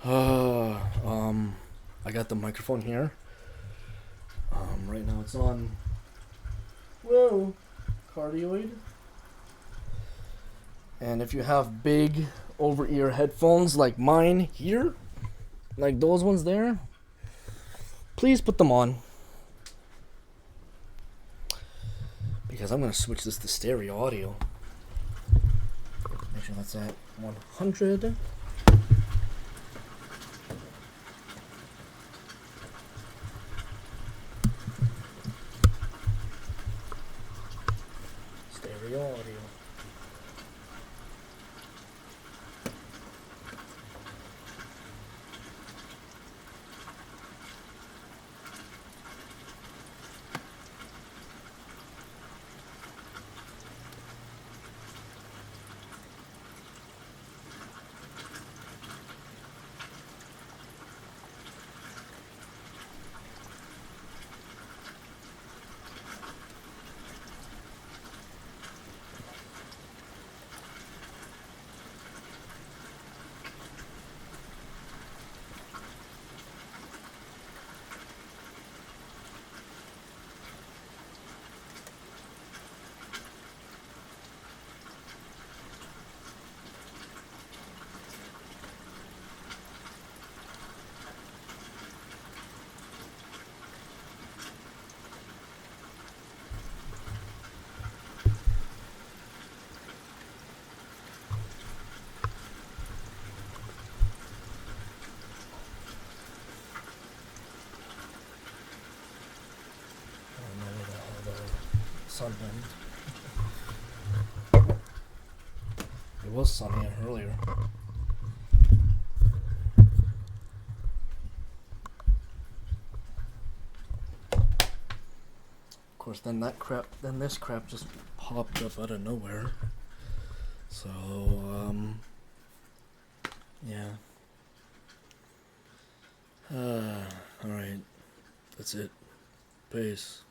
Uh, um, I got the microphone here. Right now it's on. Whoa, cardioid. And if you have big over-ear headphones like mine here, like those ones there, please put them on. Because I'm gonna switch this to stereo audio. Make sure that's at 100. Stereo audio. I don't know where the hell the sun went. It was sunny earlier. Of course, then this crap just popped up out of nowhere. So, yeah. Alright. That's it. Peace.